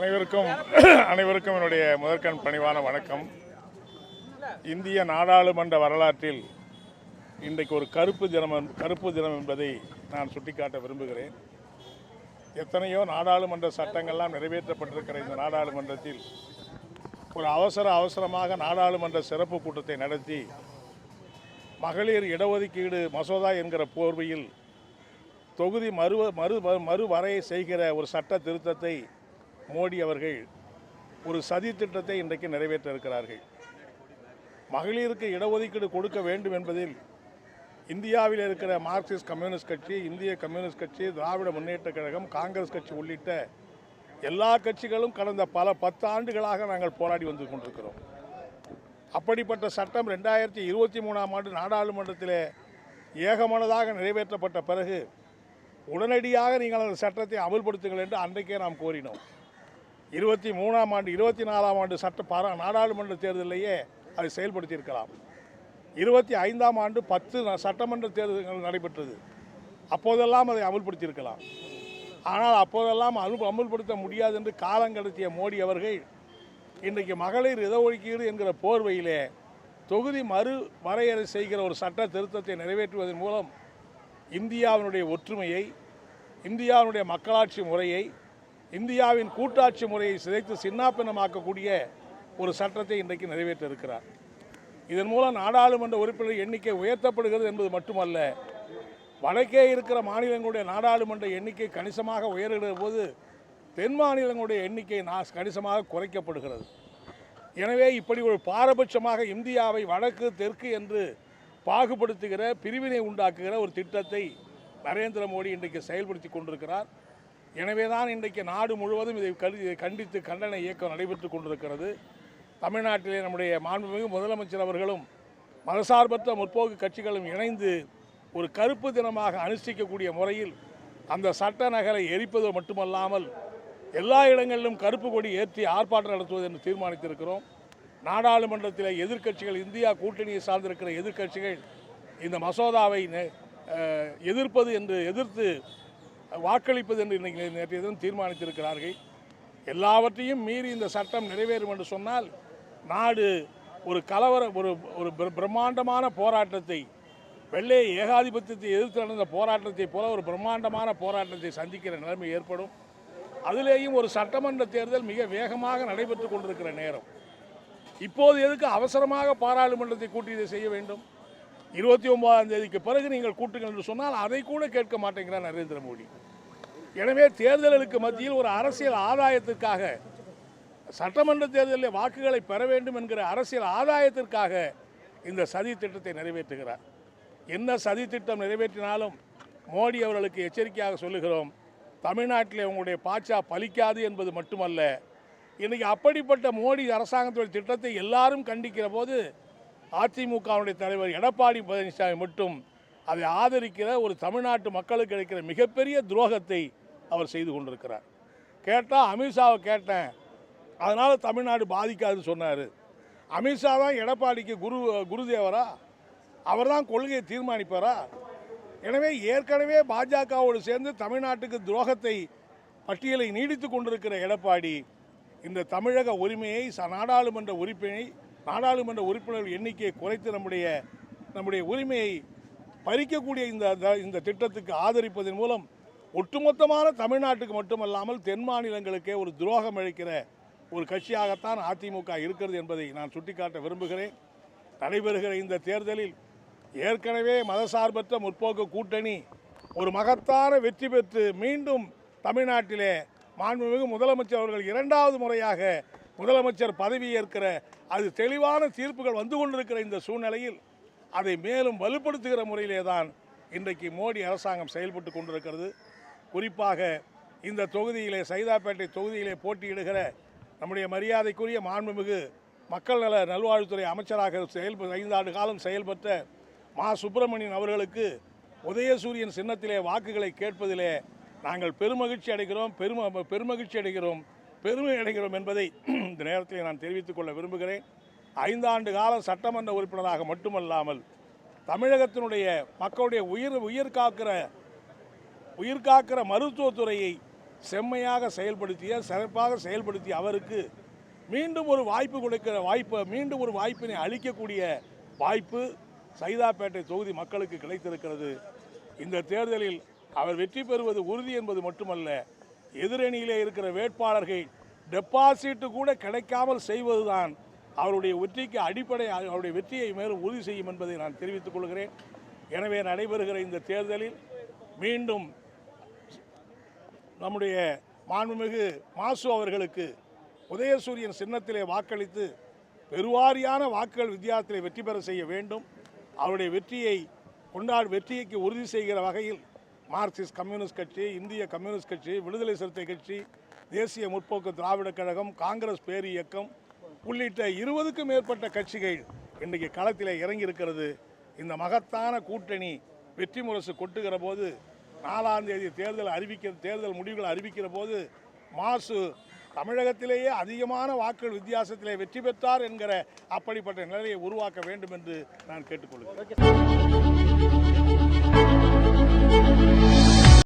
அனைவருக்கும் என்னுடைய முதற்கண் பணிவான வணக்கம். இந்திய நாடாளுமன்ற வரலாற்றில் இன்றைக்கு ஒரு கருப்பு தினம் என்பதை நான் சுட்டிக்காட்ட விரும்புகிறேன். எத்தனையோ நாடாளுமன்ற சட்டங்கள்லாம் நிறைவேற்றப்பட்டிருக்கிற இந்த நாடாளுமன்றத்தில் ஒரு அவசரமாக நாடாளுமன்ற சிறப்பு கூட்டத்தை நடத்தி மகளிர் இடஒதுக்கீடு மசோதா என்கிற போர்வையில் தொகுதி மறுவரையை செய்கிற ஒரு சட்ட திருத்தத்தை மோடி அவர்கள் ஒரு சதி திட்டத்தை இன்றைக்கு நிறைவேற்ற இருக்கிறார்கள். மகளிருக்கு இடஒதுக்கீடு கொடுக்க வேண்டும் என்பதில் இந்தியாவில் இருக்கிற மார்க்சிஸ்ட் கம்யூனிஸ்ட் கட்சி, இந்திய கம்யூனிஸ்ட் கட்சி, திராவிட முன்னேற்ற கழகம், காங்கிரஸ் கட்சி உள்ளிட்ட எல்லா கட்சிகளும் கடந்த 10 ஆண்டுகளாக நாங்கள் போராடி வந்து கொண்டிருக்கிறோம். அப்படிப்பட்ட சட்டம் 2023ஆம் ஆண்டு நாடாளுமன்றத்தில் ஏகமனதாக நிறைவேற்றப்பட்ட பிறகு உடனடியாக நீங்கள் அந்த சட்டத்தை அமல்படுத்துங்கள் என்று அன்றைக்கே நாம் கோரினோம். 24ஆம் ஆண்டு நாடாளுமன்ற தேர்தலிலேயே அதை செயல்படுத்தியிருக்கலாம். 25ஆம் ஆண்டு 10 சட்டமன்ற தேர்தல்கள் நடைபெற்றது. அப்போதெல்லாம் அதை அமல்படுத்தியிருக்கலாம். ஆனால் அப்போதெல்லாம் அமல்படுத்த முடியாது என்று காலங்கடத்திய மோடி அவர்கள் இன்றைக்கு மகளிர் இடஒதுக்கீடு என்கிற போர்வையிலே தொகுதி வரையறை செய்கிற ஒரு சட்ட திருத்தத்தை நிறைவேற்றுவதன் மூலம் இந்தியாவினுடைய ஒற்றுமையை, இந்தியாவினுடைய மக்களாட்சி முறையை, இந்தியாவின் கூட்டாட்சி முறையை சிதைத்து சின்னாபின்னமாக்கக்கூடிய ஒரு சட்டத்தை இன்றைக்கு நிறைவேற்ற இருக்கிறார். இதன் மூலம் நாடாளுமன்ற உறுப்பினர் எண்ணிக்கை உயர்த்தப்படுகிறது என்பது மட்டுமல்ல, வடக்கே இருக்கிற மாநிலங்களுடைய நாடாளுமன்ற எண்ணிக்கை கணிசமாக உயர்கிற போது தென் மாநிலங்களுடைய எண்ணிக்கை கணிசமாக குறைக்கப்படுகிறது. எனவே இப்படி ஒரு பாரபட்சமாக இந்தியாவை வடக்கு தெற்கு என்று பாகுபடுத்துகிற, பிரிவினை உண்டாக்குகிற ஒரு திட்டத்தை நரேந்திர மோடி இன்றைக்கு செயல்படுத்தி கொண்டிருக்கிறார். எனவே தான் இன்றைக்கு நாடு முழுவதும் இதை கண்டித்து கண்டன இயக்கம் நடைபெற்று கொண்டிருக்கிறது. தமிழ்நாட்டிலே நம்முடைய மாண்புமிகு முதலமைச்சர் அவர்களும் மதசார்பற்ற முற்போக்கு கட்சிகளும் இணைந்து ஒரு கருப்பு தினமாக அனுஷ்டிக்கக்கூடிய முறையில் அந்த சட்ட நகலை எரிப்பது மட்டுமல்லாமல் எல்லா இடங்களிலும் கருப்பு கொடி ஏற்றி ஆர்ப்பாட்டம் நடத்துவது என்று தீர்மானித்திருக்கிறோம். நாடாளுமன்றத்தில் எதிர்க்கட்சிகள், இந்தியா கூட்டணியை சார்ந்திருக்கிற எதிர்க்கட்சிகள் இந்த மசோதாவை எதிர்த்து வாக்களிப்பது என்று நேற்றைய தினம் தீர்மானித்திருக்கிறார்கள். எல்லாவற்றையும் மீறி இந்த சட்டம் நிறைவேறும் என்று சொன்னால் நாடு ஒரு ஒரு பிரம்மாண்டமான போராட்டத்தை, வெள்ளை ஏகாதிபத்தியத்தை எதிர்த்து நடந்த போராட்டத்தை போல ஒரு பிரம்மாண்டமான போராட்டத்தை சந்திக்கிற நிலைமை ஏற்படும். அதிலேயும் ஒரு சட்டமன்ற தேர்தல் மிக வேகமாக நடைபெற்று கொண்டிருக்கிற நேரம். இப்போது எதுக்கு அவசரமாக பாராளுமன்றத்தை கூட்டி இதை செய்ய வேண்டும்? 29ஆம் தேதிக்கு பிறகு நீங்கள் கூட்டுங்கள் என்று சொன்னால் அதை கூட கேட்க மாட்டேங்கிறார் நரேந்திர மோடி. எனவே தேர்தலுக்கு மத்தியில் ஒரு அரசியல் ஆதாயத்திற்காக, சட்டமன்ற தேர்தலில் வாக்குகளை பெற வேண்டும் என்கிற அரசியல் ஆதாயத்திற்காக இந்த சதி திட்டத்தை நிறைவேற்றுகிறார். என்ன சதி திட்டம் நிறைவேற்றினாலும் மோடி அவர்களுக்கு எச்சரிக்கையாக சொல்லுகிறோம், தமிழ்நாட்டில் உங்களுடைய பாச்சா பலிக்காது என்பது மட்டுமல்ல, இன்றைக்கி அப்படிப்பட்ட மோடி அரசாங்கத்துடைய திட்டத்தை எல்லாரும் கண்டிக்கிற போது அதிமுகவுடைய தலைவர் எடப்பாடி பழனிசாமி மட்டும் அதை ஆதரிக்கிற ஒரு தமிழ்நாட்டு மக்களுக்கு கிடைக்கிற மிகப்பெரிய துரோகத்தை அவர் செய்து கொண்டிருக்கிறார். கேட்டால் அமித்ஷாவை கேட்டேன், அதனால் தமிழ்நாடு பாதிக்காதுன்னு சொன்னார். அமித்ஷா தான் எடப்பாடிக்கு குருதேவரா? அவர் தான் கொள்கையை தீர்மானிப்பாரா? எனவே ஏற்கனவே பாஜகவோடு சேர்ந்து தமிழ்நாட்டுக்கு துரோகத்தை பட்டியலை நீடித்து கொண்டிருக்கிற எடப்பாடி இந்த தமிழக உரிமையை, நாடாளுமன்ற உறுப்பினர் எண்ணிக்கையை குறைத்து நம்முடைய உரிமையை பறிக்கக்கூடிய இந்த திட்டத்துக்கு ஆதரிப்பதன் மூலம் ஒட்டுமொத்தமான தமிழ்நாட்டுக்கு மட்டுமல்லாமல் தென் மாநிலங்களுக்கே ஒரு துரோகம் அளிக்கிற ஒரு கட்சியாகத்தான் அதிமுக இருக்கிறது என்பதை நான் சுட்டிக்காட்ட விரும்புகிறேன். நடைபெறுகிற இந்த தேர்தலில் ஏற்கனவே மதசார்பற்ற முற்போக்கு கூட்டணி ஒரு மகத்தான வெற்றி பெற்று மீண்டும் தமிழ்நாட்டிலே மாண்புமிகு முதலமைச்சர் அவர்கள் 2வது முறையாக முதலமைச்சர் பதவியேற்கிற அது தெளிவான தீர்ப்புகள் வந்து கொண்டிருக்கிற இந்த சூழ்நிலையில் அதை மேலும் வலுப்படுத்துகிற முறையிலே தான் இன்றைக்கு மோடி அரசாங்கம் செயல்பட்டு கொண்டிருக்கிறது. குறிப்பாக இந்த தொகுதியிலே, சைதாப்பேட்டை தொகுதியிலே போட்டியிடுகிற நம்முடைய மரியாதைக்குரிய மாண்புமிகு மக்கள் நல நல்வாழ்வுத்துறை அமைச்சராக 5 ஆண்டு காலம் செயல்பட்ட மா சுப்பிரமணியன் அவர்களுக்கு உதயசூரியன் சின்னத்திலே வாக்குகளை கேட்பதிலே நாங்கள் பெருமை அடைகிறோம் என்பதை இந்த நேரத்தில் நான் தெரிவித்துக் கொள்ள விரும்புகிறேன். 5 ஆண்டு காலம் சட்டமன்ற உறுப்பினராக மட்டுமல்லாமல் தமிழகத்தினுடைய மக்களுடைய உயிர் காக்கிற மருத்துவத்துறையை செம்மையாக சிறப்பாக செயல்படுத்திய அவருக்கு மீண்டும் ஒரு வாய்ப்பினை அளிக்கக்கூடிய வாய்ப்பு சைதாப்பேட்டை தொகுதி மக்களுக்கு கிடைத்திருக்கிறது. இந்த தேர்தலில் அவர் வெற்றி பெறுவது உறுதி என்பது மட்டுமல்ல, எதிரணியிலே இருக்கிற வேட்பாளர்கள் டெபாசிட் கூட கிடைக்காமல் செய்வதுதான் அவருடைய வெற்றிக்கு அடிப்படை. அவருடைய வெற்றியை மேலும் உறுதி செய்யும் என்பதை நான் தெரிவித்துக் கொள்கிறேன். எனவே நடைபெறுகிற இந்த தேர்தலில் மீண்டும் நம்முடைய மாண்புமிகு மாசு அவர்களுக்கு உதயசூரியன் சின்னத்திலே வாக்களித்து பெருவாரியான வாக்குகள் வித்தியாசத்திலே வெற்றி பெற செய்ய வேண்டும். அவருடைய வெற்றிக்கு உறுதி செய்கிற வகையில் மார்க்சிஸ்ட் கம்யூனிஸ்ட் கட்சி, இந்திய கம்யூனிஸ்ட் கட்சி, விடுதலை சிறுத்தை கட்சி, தேசிய முற்போக்கு திராவிடக் கழகம், காங்கிரஸ் பேர் இயக்கம் உள்ளிட்ட 20க்கும் மேற்பட்ட கட்சிகள் இன்றைக்கு களத்தில் இறங்கியிருக்கிறது. இந்த மகத்தான கூட்டணி வெற்றி முரசு கொட்டுகிற போது 4ஆம் தேதி தேர்தல் முடிவுகள் அறிவிக்கிற போது மாசு தமிழகத்திலேயே அதிகமான வாக்குகள் வித்தியாசத்திலே வெற்றி பெற்றார் என்கிற அப்படிப்பட்ட நிலையை உருவாக்க வேண்டும் என்று நான் கேட்டுக்கொள்கிறேன்.